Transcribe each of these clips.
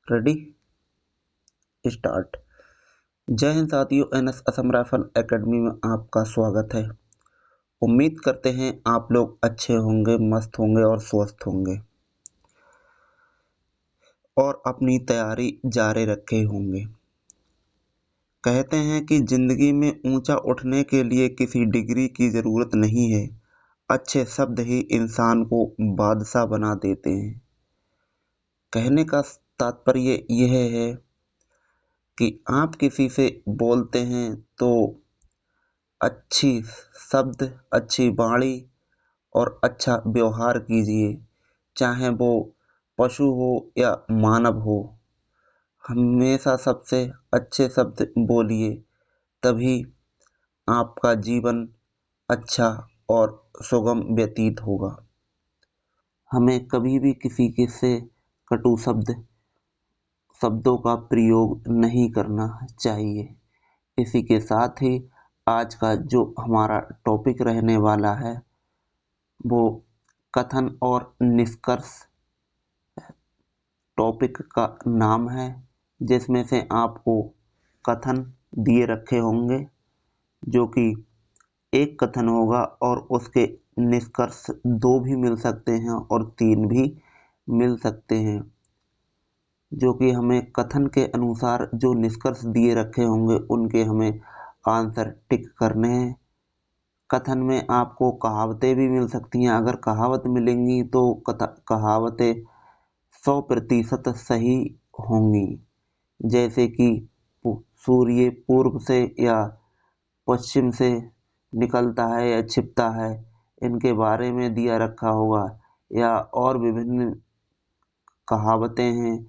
Ready start. जय हिंद साथियों, NS Assam rifle academy में आपका स्वागत है। उम्मीद करते हैं आप लोग अच्छे होंगे, मस्त होंगे और स्वस्थ होंगे और अपनी तैयारी जारी रखे होंगे। कहते हैं कि जिंदगी में ऊंचा उठने के लिए किसी डिग्री की जरूरत नहीं है, अच्छे शब्द ही इंसान को बादशाह बना देते हैं। कहने का तात्पर्य यह है कि आप किसी से बोलते हैं तो अच्छी शब्द, अच्छी वाणी और अच्छा व्यवहार कीजिए, चाहे वो पशु हो या मानव हो। हमेशा सबसे अच्छे शब्द बोलिए, तभी आपका जीवन अच्छा और सुगम व्यतीत होगा। हमें कभी भी किसी के से कटु शब्दों का प्रयोग नहीं करना चाहिए। इसी के साथ ही आज का जो हमारा टॉपिक रहने वाला है वो कथन और निष्कर्ष टॉपिक का नाम है, जिसमें से आपको कथन दिए रखे होंगे, जो कि एक कथन होगा और उसके निष्कर्ष 2 भी मिल सकते हैं और 3 भी मिल सकते हैं, जो कि हमें कथन के अनुसार जो निष्कर्ष दिए रखे होंगे उनके हमें आंसर टिक करने हैं। कथन में आपको कहावतें भी मिल सकती हैं। अगर कहावत मिलेंगी तो कहावतें 100% सही होंगी, जैसे कि सूर्य पूर्व से या पश्चिम से निकलता है या छिपता है, इनके बारे में दिया रखा होगा, या और विभिन्न कहावतें हैं,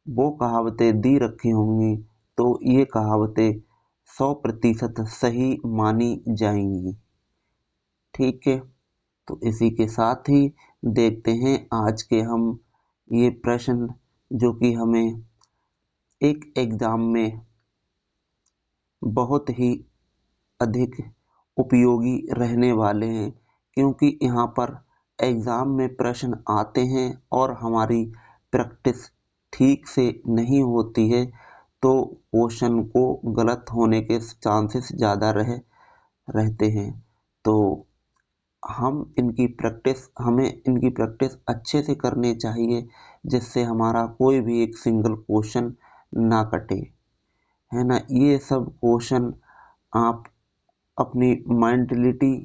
वो कहावतें दी रखी होंगी, तो ये कहावतें 100% सही मानी जाएंगी। ठीक है, तो इसी के साथ ही देखते हैं आज के हम ये प्रश्न, जो कि हमें एक एग्जाम में बहुत ही अधिक उपयोगी रहने वाले हैं, क्योंकि यहाँ पर एग्जाम में प्रश्न आते हैं और हमारी प्रैक्टिस ठीक से नहीं होती है, तो क्वेश्चन को गलत होने के चांसेस ज़्यादा रहते हैं। तो हमें इनकी प्रैक्टिस अच्छे से करनी चाहिए, जिससे हमारा कोई भी एक सिंगल क्वेश्चन ना कटे, है ना। ये सब क्वेश्चन आप अपनी मेंटलिटी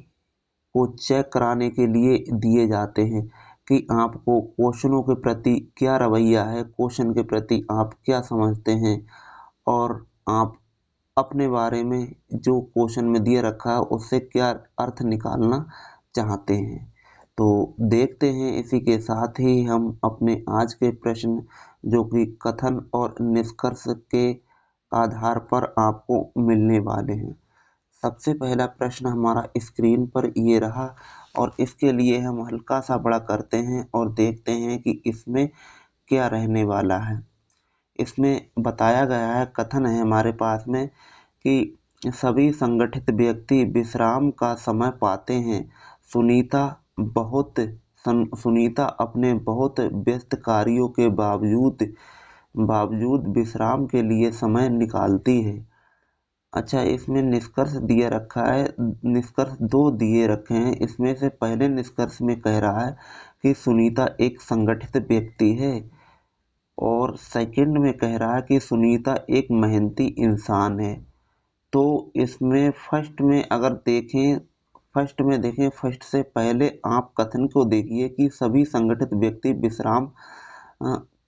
को चेक कराने के लिए दिए जाते हैं कि आपको क्वेश्चनों के प्रति क्या रवैया है, क्वेश्चन के प्रति आप क्या समझते हैं, और आप अपने बारे में जो क्वेश्चन में दिए रखा है उससे क्या अर्थ निकालना चाहते हैं। तो देखते हैं, इसी के साथ ही हम अपने आज के प्रश्न, जो कि कथन और निष्कर्ष के आधार पर आपको मिलने वाले हैं। सबसे पहला प्रश्न हमारा स्क्रीन पर ये रहा, और इसके लिए हम हल्का सा बड़ा करते हैं और देखते हैं कि इसमें क्या रहने वाला है। इसमें बताया गया है, कथन है हमारे पास में कि सभी संगठित व्यक्ति विश्राम का समय पाते हैं। सुनीता अपने बहुत व्यस्त कार्यों के बावजूद विश्राम के लिए समय निकालती है। अच्छा, इसमें निष्कर्ष दिया रखा है, निष्कर्ष 2 दिए रखे हैं। इसमें से पहले निष्कर्ष में कह रहा है कि सुनीता एक संगठित व्यक्ति है, और सेकंड में कह रहा है कि सुनीता एक मेहनती इंसान है। तो इसमें फर्स्ट में देखें, फर्स्ट से पहले आप कथन को देखिए कि सभी संगठित व्यक्ति विश्राम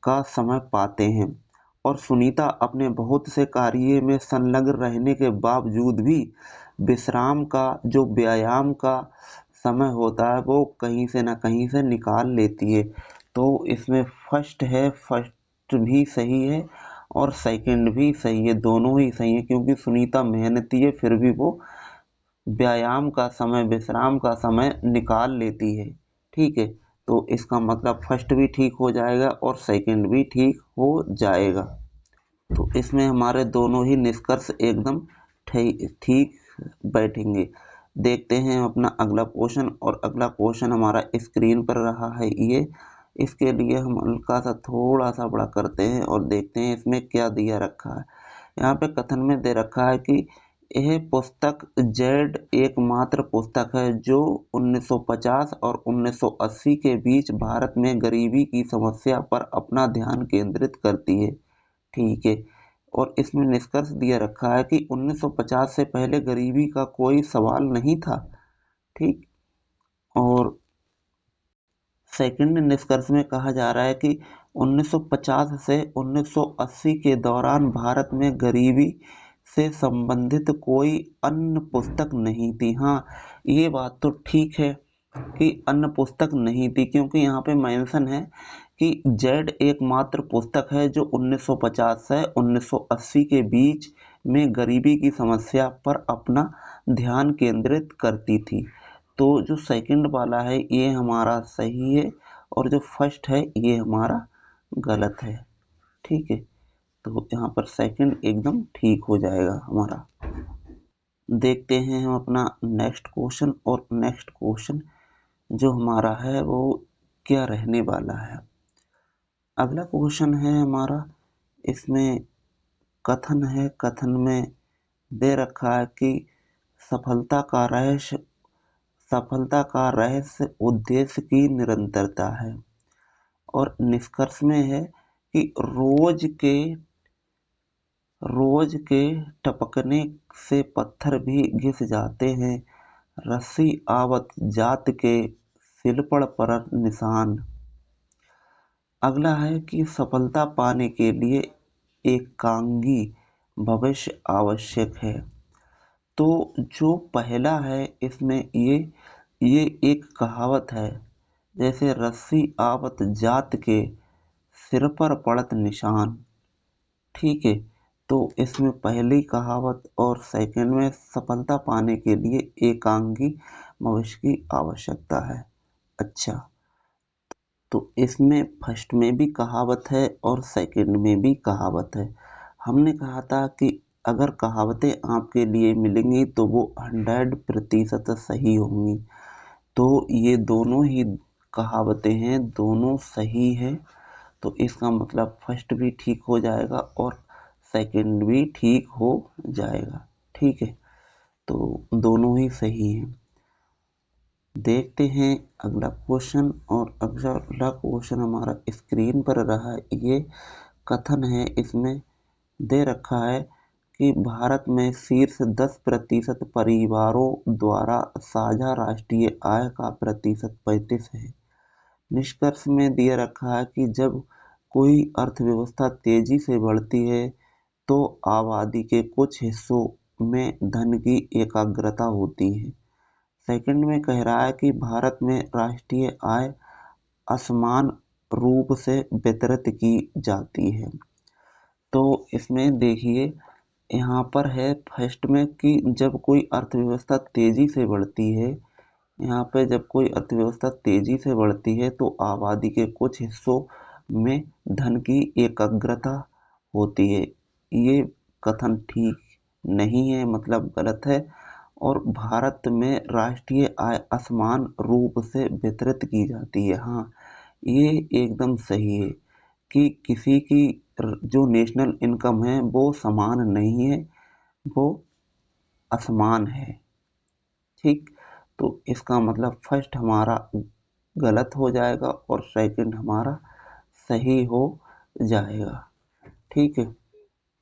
का समय पाते हैं, और सुनीता अपने बहुत से कार्य में संलग्न रहने के बावजूद भी विश्राम का, जो व्यायाम का समय होता है, वो कहीं से ना कहीं से निकाल लेती है। तो इसमें फर्स्ट भी सही है और सेकंड भी सही है, दोनों ही सही है, क्योंकि सुनीता मेहनती है फिर भी वो व्यायाम का समय, विश्राम का समय निकाल लेती है। ठीक है, तो इसका मतलब फर्स्ट भी ठीक हो जाएगा और सेकंड भी ठीक हो जाएगा। तो इसमें हमारे दोनों ही निष्कर्ष एकदम ठीक बैठेंगे। देखते हैं अपना अगला क्वेश्चन, और अगला क्वेश्चन हमारा स्क्रीन पर रहा है। इसके लिए हम हल्का सा थोड़ा सा बड़ा करते हैं और देखते हैं इसमें क्या दिया रखा है। यहाँ पे कथन में दे रखा है कि यह पुस्तक जेड एकमात्र पुस्तक है जो 1950 और 1980 के बीच भारत में गरीबी की समस्या पर अपना ध्यान केंद्रित करती है। ठीक है, और इसमें निष्कर्ष दिया रखा है कि 1950 से पहले गरीबी का कोई सवाल नहीं था। ठीक, और सेकंड निष्कर्ष में कहा जा रहा है कि 1950 से 1980 के दौरान भारत में गरीबी से संबंधित कोई अन्य पुस्तक नहीं थी। हाँ, ये बात तो ठीक है कि अन्य पुस्तक नहीं थी, क्योंकि यहाँ पे मेंशन है कि जेड एकमात्र पुस्तक है जो 1950 से 1980 के बीच में गरीबी की समस्या पर अपना ध्यान केंद्रित करती थी। तो जो सेकंड वाला है ये हमारा सही है और जो फर्स्ट है ये हमारा गलत है। ठीक है, तो यहाँ पर सेकंड एकदम ठीक हो जाएगा हमारा। देखते हैं हम अपना नेक्स्ट क्वेश्चन, और नेक्स्ट क्वेश्चन जो हमारा है वो क्या रहने वाला है। अगला क्वेश्चन है हमारा, इसमें कथन है, कथन में दे रखा है कि सफलता का रहस्य उद्देश्य की निरंतरता है। और निष्कर्ष में है कि रोज के टपकने से पत्थर भी घिस जाते हैं, रस्सी आवत जात के सिलपड़ पर निशान। अगला है कि सफलता पाने के लिए एकांगी भविष्य आवश्यक है। तो जो पहला है इसमें ये एक कहावत है, जैसे रस्सी आवत जात के सिर पर पड़त निशान। ठीक है, तो इसमें पहली कहावत और सेकंड में सफलता पाने के लिए एकांगी भविष्य की आवश्यकता है। अच्छा, तो इसमें फर्स्ट में भी कहावत है और सेकंड में भी कहावत है। हमने कहा था कि अगर कहावतें आपके लिए मिलेंगी तो वो 100% सही होंगी। तो ये दोनों ही कहावतें हैं, दोनों सही है, तो इसका मतलब फर्स्ट भी ठीक हो जाएगा और सेकंड भी ठीक हो जाएगा। ठीक है, तो दोनों ही सही हैं। देखते हैं अगला क्वेश्चन, और अगला क्वेश्चन हमारा स्क्रीन पर रहा। ये कथन है, इसमें दे रखा है कि भारत में शीर्ष 10% परिवारों द्वारा साझा राष्ट्रीय आय का प्रतिशत 35 है। निष्कर्ष में दिया रखा है कि जब कोई अर्थव्यवस्था तेजी से बढ़ती है तो आबादी के कुछ हिस्सों में धन की एकाग्रता होती है। सेकंड में कह रहा है कि भारत में राष्ट्रीय आय असमान रूप से वितरित की जाती है। तो इसमें देखिए यहाँ पर है फर्स्ट में कि जब कोई अर्थव्यवस्था तेजी से बढ़ती है, यहाँ पे जब कोई अर्थव्यवस्था तेजी से बढ़ती है तो आबादी के कुछ हिस्सों में धन की एकाग्रता होती है। ये कथन ठीक नहीं है, मतलब गलत है। और भारत में राष्ट्रीय आय असमान रूप से वितरित की जाती है। हाँ, ये एकदम सही है कि किसी की जो नेशनल इनकम है वो समान नहीं है, वो असमान है। ठीक, तो इसका मतलब फर्स्ट हमारा गलत हो जाएगा और सेकंड हमारा सही हो जाएगा। ठीक है,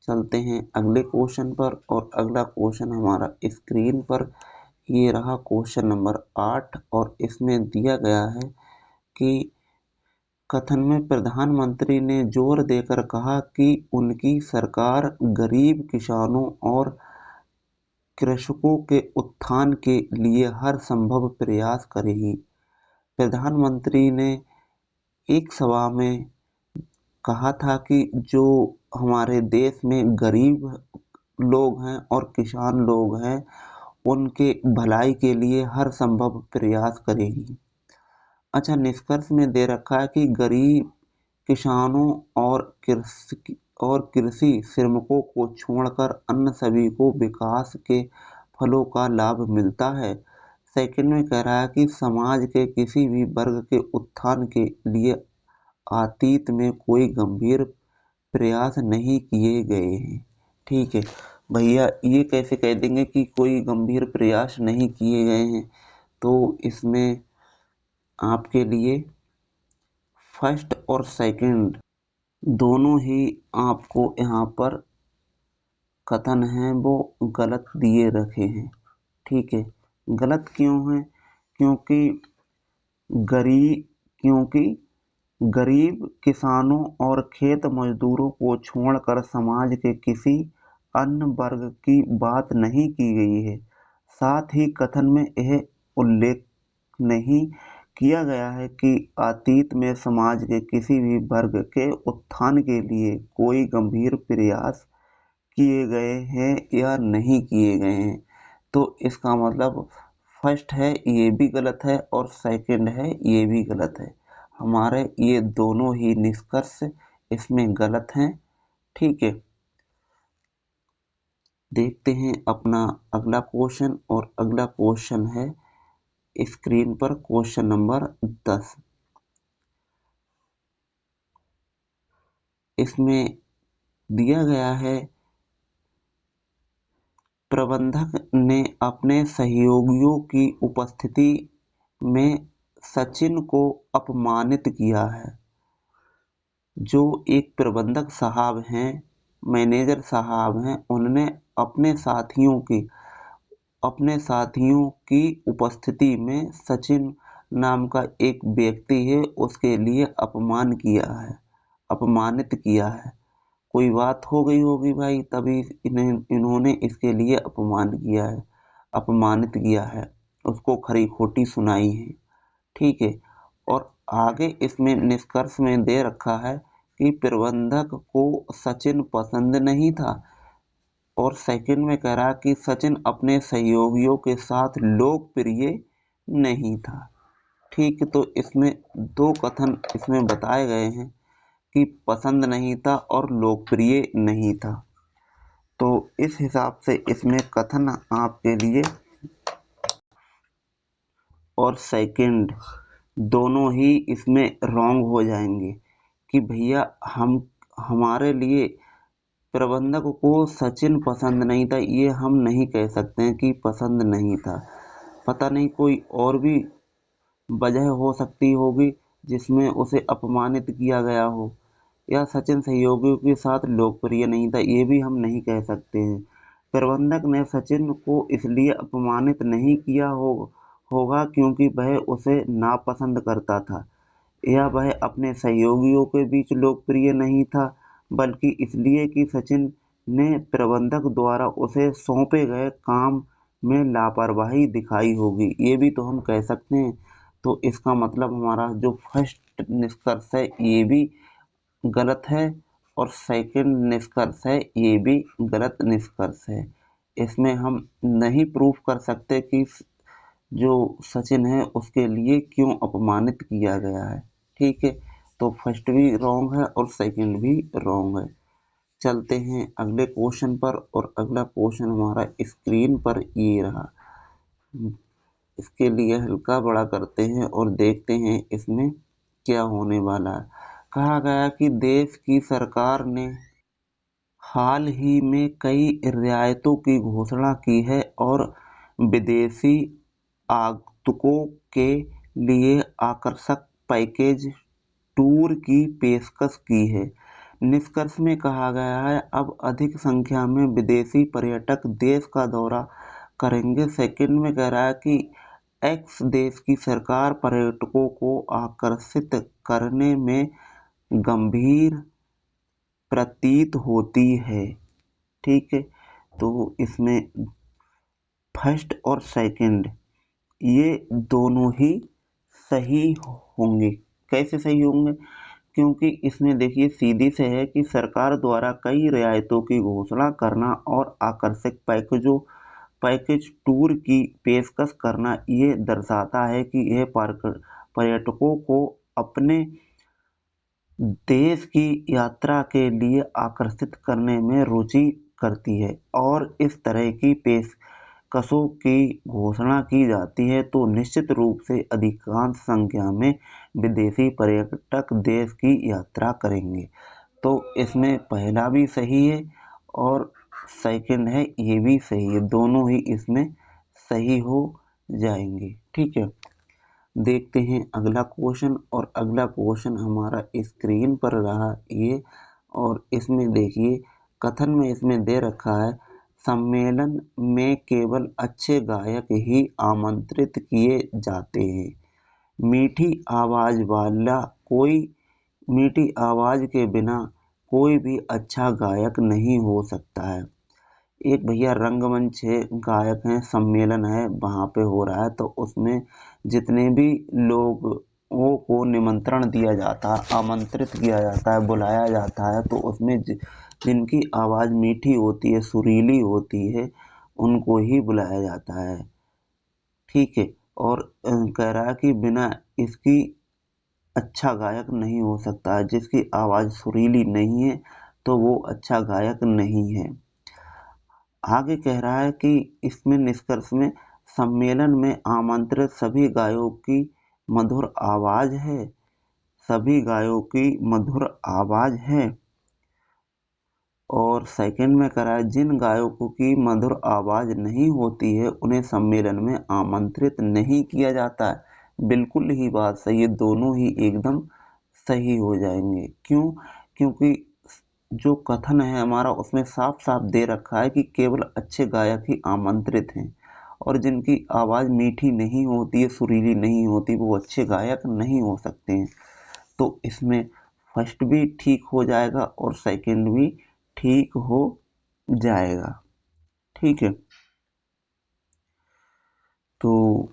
चलते हैं अगले क्वेश्चन पर, और अगला क्वेश्चन हमारा स्क्रीन पर ये रहा, क्वेश्चन नंबर 8। और इसमें दिया गया है कि कथन में प्रधानमंत्री ने जोर देकर कहा कि उनकी सरकार गरीब किसानों और कृषकों के उत्थान के लिए हर संभव प्रयास करेगी। प्रधानमंत्री ने एक सभा में कहा था कि जो हमारे देश में गरीब लोग हैं और किसान लोग हैं उनके भलाई के लिए हर संभव प्रयास करेगी। अच्छा, निष्कर्ष में दे रखा है कि गरीब किसानों और कृषि श्रमिकों को छोड़कर अन्य सभी को विकास के फलों का लाभ मिलता है। सेकंड में कह रहा है कि समाज के किसी भी वर्ग के उत्थान के लिए अतीत में कोई गंभीर प्रयास नहीं किए गए हैं। ठीक है भैया, ये कैसे कह देंगे कि कोई गंभीर प्रयास नहीं किए गए हैं? तो इसमें आपके लिए फर्स्ट और सेकंड दोनों ही आपको यहाँ पर कथन हैं वो गलत दिए रखे हैं। ठीक है, गलत क्यों है? क्योंकि गरीब क्योंकि गरीब किसानों और खेत मजदूरों को छोड़कर समाज के किसी अन्य वर्ग की बात नहीं की गई है। साथ ही कथन में यह उल्लेख नहीं किया गया है कि अतीत में समाज के किसी भी वर्ग के उत्थान के लिए कोई गंभीर प्रयास किए गए हैं या नहीं किए गए हैं। तो इसका मतलब फर्स्ट है ये भी गलत है और सेकंड है ये भी गलत है। हमारे ये दोनों ही निष्कर्ष इसमें गलत हैं। ठीक है, देखते हैं अपना अगला क्वेश्चन, और अगला क्वेश्चन है स्क्रीन पर क्वेश्चन नंबर 10। इसमें दिया गया है, प्रबंधक ने अपने सहयोगियों की उपस्थिति में सचिन को अपमानित किया है। जो एक प्रबंधक साहब हैं, मैनेजर साहब हैं, उन्होंने अपने साथियों की उपस्थिति में सचिन नाम का एक व्यक्ति है उसके लिए अपमानित किया है। कोई बात हो गई होगी भाई, तभी इन्होंने इसके लिए अपमानित किया है, उसको खरी खोटी सुनाई है। ठीक है, और आगे इसमें निष्कर्ष में दे रखा है कि प्रबंधक को सचिन पसंद नहीं था, और सेकंड में कह रहा कि सचिन अपने सहयोगियों के साथ लोकप्रिय नहीं था। ठीक है, तो इसमें दो कथन इसमें बताए गए हैं कि पसंद नहीं था और लोकप्रिय नहीं था। तो इस हिसाब से इसमें कथन आपके लिए और सेकंड दोनों ही इसमें रॉन्ग हो जाएंगे कि भैया हमारे लिए प्रबंधक को सचिन पसंद नहीं था, ये हम नहीं कह सकते हैं कि पसंद नहीं था। पता नहीं कोई और भी वजह हो सकती होगी जिसमें उसे अपमानित किया गया हो, या सचिन सहयोगियों के साथ लोकप्रिय नहीं था, ये भी हम नहीं कह सकते हैं। प्रबंधक ने सचिन को इसलिए अपमानित नहीं किया होगा क्योंकि वह उसे नापसंद करता था, या वह अपने सहयोगियों के बीच लोकप्रिय नहीं था, बल्कि इसलिए कि सचिन ने प्रबंधक द्वारा उसे सौंपे गए काम में लापरवाही दिखाई होगी, ये भी तो हम कह सकते हैं। तो इसका मतलब हमारा जो फर्स्ट निष्कर्ष है ये भी गलत है, और सेकंड निष्कर्ष है ये भी गलत निष्कर्ष है। इसमें हम नहीं प्रूफ कर सकते कि जो सचिन है उसके लिए क्यों अपमानित किया गया है। ठीक है, तो फर्स्ट भी रॉन्ग है और सेकंड भी रॉन्ग है। चलते हैं अगले क्वेश्चन पर, और अगला क्वेश्चन हमारा स्क्रीन पर ये रहा। इसके लिए हल्का बड़ा करते हैं और देखते हैं इसमें क्या होने वाला है। कहा गया कि देश की सरकार ने हाल ही में कई रियायतों की घोषणा की है और विदेशी आगंतुकों के लिए आकर्षक पैकेज टूर की पेशकश की है। निष्कर्ष में कहा गया है अब अधिक संख्या में विदेशी पर्यटक देश का दौरा करेंगे। सेकंड में कह रहा है कि एक्स देश की सरकार पर्यटकों को आकर्षित करने में गंभीर प्रतीत होती है। ठीक है, तो इसमें फर्स्ट और सेकंड ये दोनों ही सही होंगे। कैसे सही होंगे? क्योंकि इसमें देखिए सीधी से है कि सरकार द्वारा कई रियायतों की घोषणा करना और आकर्षक पैकेज टूर की पेशकश करना ये दर्शाता है कि यह पर्यटकों को अपने देश की यात्रा के लिए आकर्षित करने में रुचि करती है, और इस तरह की कसों की घोषणा की जाती है तो निश्चित रूप से अधिकांश संख्या में विदेशी पर्यटक देश की यात्रा करेंगे। तो इसमें पहला भी सही है और सेकंड है ये भी सही है, दोनों ही इसमें सही हो जाएंगे। ठीक है, देखते हैं अगला क्वेश्चन। और अगला क्वेश्चन हमारा स्क्रीन पर रहा ये, और इसमें देखिए कथन में इसमें दे रखा है, सम्मेलन में केवल अच्छे गायक ही आमंत्रित किए जाते हैं। मीठी आवाज वाला कोई मीठी आवाज के बिना कोई भी अच्छा गायक नहीं हो सकता है। एक भैया रंगमंच है, गायक हैं, सम्मेलन है, वहाँ पे हो रहा है, तो उसमें जितने भी लोगों को निमंत्रण दिया जाता है, आमंत्रित किया जाता है, बुलाया जाता है, तो उसमें जिनकी आवाज़ मीठी होती है, सुरीली होती है, उनको ही बुलाया जाता है। ठीक है, और कह रहा है कि बिना इसकी अच्छा गायक नहीं हो सकता है। जिसकी आवाज़ सुरीली नहीं है तो वो अच्छा गायक नहीं है। आगे कह रहा है कि इसमें निष्कर्ष में सम्मेलन में आमंत्रित सभी गायकों की मधुर आवाज है, सभी गायकों की मधुर आवाज है। और सेकंड में कह रहा है जिन गायकों की मधुर आवाज नहीं होती है उन्हें सम्मेलन में आमंत्रित नहीं किया जाता है। बिल्कुल ही बात सही है, दोनों ही एकदम सही हो जाएंगे। क्यों? क्योंकि जो कथन है हमारा उसमें साफ साफ दे रखा है कि केवल अच्छे गायक ही आमंत्रित हैं, और जिनकी आवाज मीठी नहीं होती है, सुरीली नहीं होती, वो अच्छे गायक नहीं हो सकते हैं। तो इसमें फर्स्ट भी ठीक हो जाएगा और सेकंड भी ठीक हो जाएगा। ठीक है, तो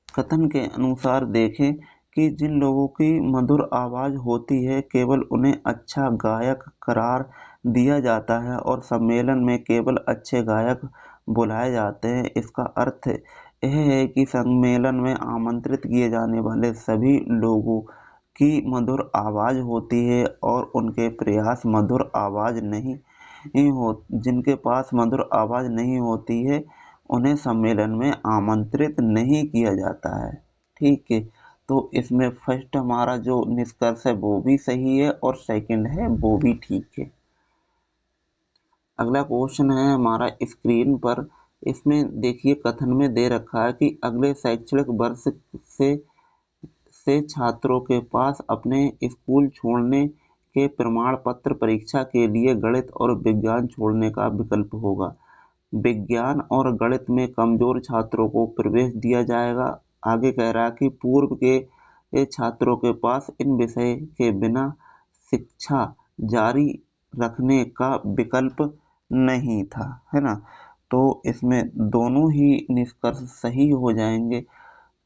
कथन के अनुसार देखें कि जिन लोगों की मधुर आवाज होती है केवल उन्हें अच्छा गायक करार दिया जाता है, और सम्मेलन में केवल अच्छे गायक बुलाए जाते हैं। इसका अर्थ यह है कि सम्मेलन में आमंत्रित किए जाने वाले सभी लोगों की मधुर आवाज होती है, और उनके प्रयास मधुर आवाज नहीं हो जिनके पास मधुर आवाज नहीं होती है उन्हें सम्मेलन में आमंत्रित नहीं किया जाता है। ठीक है, तो इसमें फर्स्ट हमारा जो निष्कर्ष है वो भी सही है और सेकंड है वो भी ठीक है। अगला क्वेश्चन है हमारा स्क्रीन पर। इसमें देखिए कथन में दे रखा है कि अगले शैक्षणिक वर्ष से छात्रों के पास अपने स्कूल छोड़ने के प्रमाण पत्र परीक्षा के लिए गणित और विज्ञान छोड़ने का विकल्प होगा। विज्ञान और गणित में कमजोर छात्रों को प्रवेश दिया जाएगा। आगे कह रहा है कि पूर्व के छात्रों के पास इन विषय के बिना शिक्षा जारी रखने का विकल्प नहीं था, है ना। तो इसमें दोनों ही निष्कर्ष सही हो जाएंगे,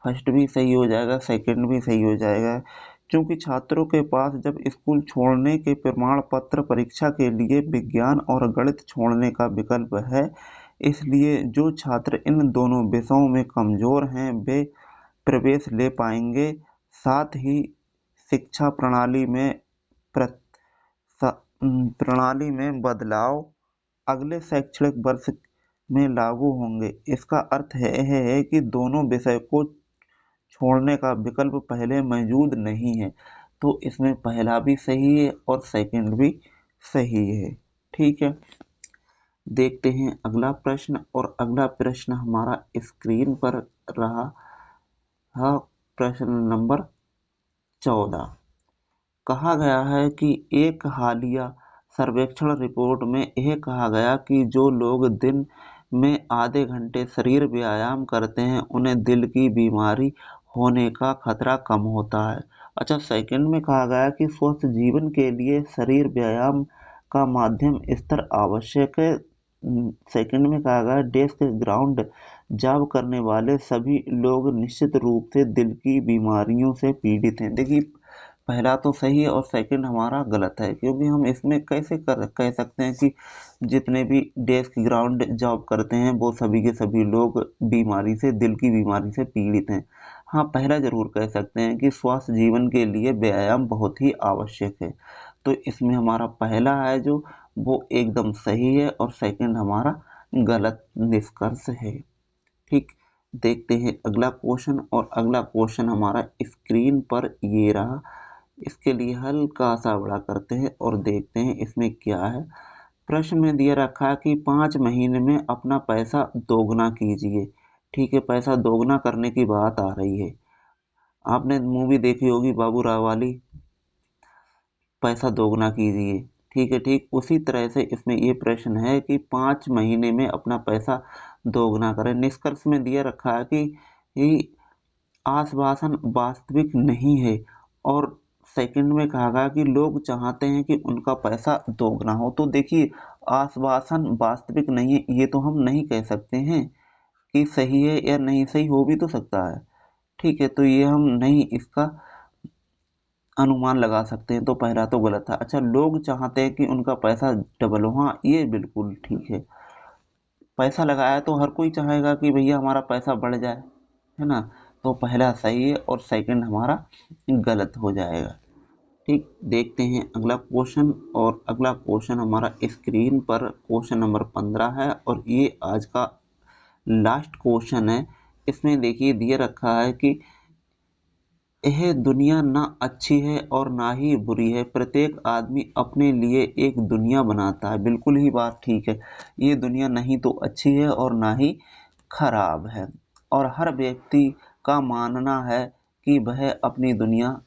फर्स्ट भी सही हो जाएगा, सेकंड भी सही हो जाएगा। क्योंकि छात्रों के पास जब स्कूल छोड़ने के प्रमाण पत्र परीक्षा के लिए विज्ञान और गणित छोड़ने का विकल्प है, इसलिए जो छात्र इन दोनों विषयों में कमजोर हैं वे प्रवेश ले पाएंगे। साथ ही शिक्षा प्रणाली में बदलाव अगले शैक्षणिक वर्ष में लागू होंगे। इसका अर्थ है कि दोनों विषय को छोड़ने का विकल्प पहले मौजूद नहीं है। तो इसमें पहला भी सही है और सेकंड भी सही है। ठीक है, देखते हैं अगला प्रश्न। और अगला प्रश्न हमारा स्क्रीन पर रहा है, प्रश्न नंबर 14। कहा गया है कि एक हालिया सर्वेक्षण रिपोर्ट में यह कहा गया कि जो लोग दिन में आधे घंटे शरीर व्यायाम करते हैं उन्हें दिल की बीमारी होने का खतरा कम होता है। अच्छा, सेकंड में कहा गया कि स्वस्थ जीवन के लिए शरीर व्यायाम का माध्यम स्तर आवश्यक है। सेकंड में कहा गया डेस्क ग्राउंड जॉब करने वाले सभी लोग निश्चित रूप से दिल की बीमारियों से पीड़ित हैं। देखिए पहला तो सही है और सेकंड हमारा गलत है, क्योंकि हम इसमें कैसे कह सकते हैं कि जितने भी डेस्क ग्राउंड जॉब करते हैं वो सभी के सभी लोग बीमारी से, दिल की बीमारी से पीड़ित हैं। हाँ, पहला जरूर कह सकते हैं कि स्वास्थ्य जीवन के लिए व्यायाम बहुत ही आवश्यक है। तो इसमें हमारा पहला है जो वो एकदम सही है और सेकंड हमारा गलत निष्कर्ष है। ठीक, देखते हैं अगला क्वेश्चन, और अगला क्वेश्चन हमारा स्क्रीन पर ये रहा। इसके लिए हल्का सा बड़ा करते हैं और देखते हैं इसमें क्या है। प्रश्न में दिया रखा है कि 5 महीने में अपना पैसा दोगुना कीजिए। ठीक है, पैसा दोगुना करने की बात आ रही है। आपने मूवी देखी होगी बाबूराव वाली, पैसा दोगुना कीजिए। ठीक है, ठीक उसी तरह से इसमें ये प्रश्न है कि 5 महीने में अपना पैसा दोगुना करें। निष्कर्ष में दिया रखा है कि ये आश्वासन वास्तविक नहीं है, और सेकंड में कहा गया कि लोग चाहते हैं कि उनका पैसा दोगुना हो। तो देखिए, आश्वासन वास्तविक नहीं है, ये तो हम नहीं कह सकते हैं कि सही है या नहीं सही, हो भी तो सकता है। ठीक है, तो ये हम नहीं इसका अनुमान लगा सकते हैं, तो पहला तो गलत था। अच्छा, लोग चाहते हैं कि उनका पैसा डबल हो, हाँ ये बिल्कुल ठीक है। पैसा लगाया तो हर कोई चाहेगा कि भैया हमारा पैसा बढ़ जाए, है ना। तो पहला सही है और सेकंड हमारा गलत हो जाएगा। ठीक, देखते हैं अगला क्वेश्चन, और अगला क्वेश्चन हमारा स्क्रीन पर क्वेश्चन नंबर 15 है, और ये आज का लास्ट क्वेश्चन है। इसमें देखिए दिया रखा है कि यह दुनिया ना अच्छी है और ना ही बुरी है, प्रत्येक आदमी अपने लिए एक दुनिया बनाता है। बिल्कुल ही बात ठीक है, ये दुनिया नहीं तो अच्छी है और ना ही खराब है, और हर व्यक्ति का मानना है कि वह अपनी दुनिया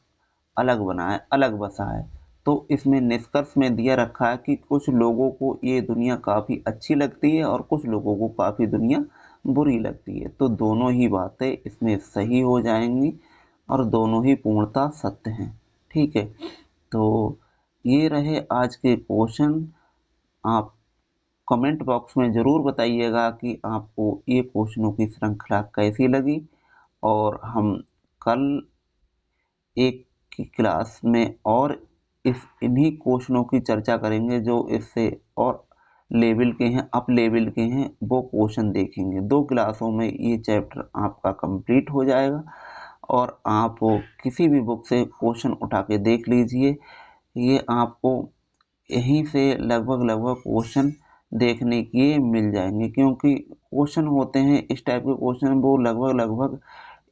अलग बनाए, अलग बसाए। तो इसमें निष्कर्ष में दिया रखा है कि कुछ लोगों को ये दुनिया काफ़ी अच्छी लगती है और कुछ लोगों को काफ़ी दुनिया बुरी लगती है। तो दोनों ही बातें इसमें सही हो जाएंगी और दोनों ही पूर्णतः सत्य हैं। ठीक है, तो ये रहे आज के क्वेश्चन। आप कमेंट बॉक्स में ज़रूर बताइएगा कि आपको ये क्वेश्चनों की श्रृंखला कैसी लगी, और हम कल एक की क्लास में और इन्हीं क्वेश्चनों की चर्चा करेंगे जो इससे और लेवल के हैं, अप लेवल के हैं, वो क्वेश्चन देखेंगे। 2 क्लासों में ये चैप्टर आपका कंप्लीट हो जाएगा, और आप किसी भी बुक से क्वेश्चन उठा के देख लीजिए। ये आपको यहीं से लगभग क्वेश्चन देखने के मिल जाएंगे, क्योंकि क्वेश्चन होते हैं इस टाइप के क्वेश्चन, वो लगभग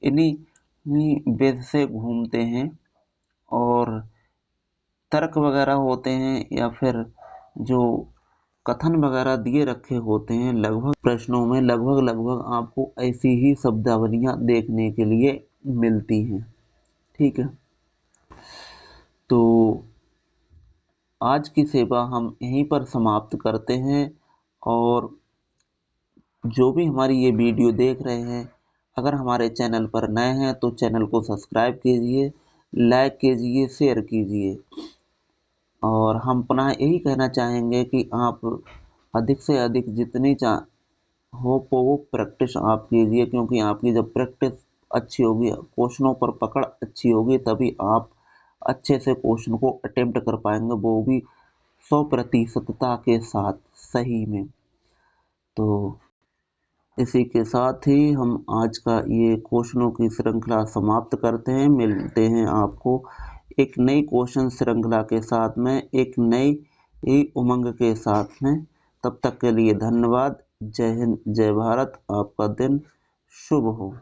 इन्हीं बेस से घूमते हैं, और तर्क वगैरह होते हैं या फिर जो कथन वगैरह दिए रखे होते हैं, लगभग प्रश्नों में लगभग आपको ऐसी ही शब्दावलियां देखने के लिए मिलती हैं। ठीक है, तो आज की सेवा हम यहीं पर समाप्त करते हैं, और जो भी हमारी ये वीडियो देख रहे हैं, अगर हमारे चैनल पर नए हैं तो चैनल को सब्सक्राइब कीजिए, लाइक कीजिए, शेयर कीजिए। और हम पुनः यही कहना चाहेंगे कि आप अधिक से अधिक जितनी हो वो प्रैक्टिस आप कीजिए, क्योंकि आपकी जब प्रैक्टिस अच्छी होगी, क्वेश्चनों पर पकड़ अच्छी होगी, तभी आप अच्छे से क्वेश्चन को अटेम्प्ट कर पाएंगे, वो भी 100% के साथ सही में। तो इसी के साथ ही हम आज का ये क्वेश्चनों की श्रृंखला समाप्त करते हैं। मिलते हैं आपको एक नई क्वेश्चन श्रृंखला के साथ में, एक नई उमंग के साथ में। तब तक के लिए धन्यवाद। जय हिंद, जय भारत। आपका दिन शुभ हो।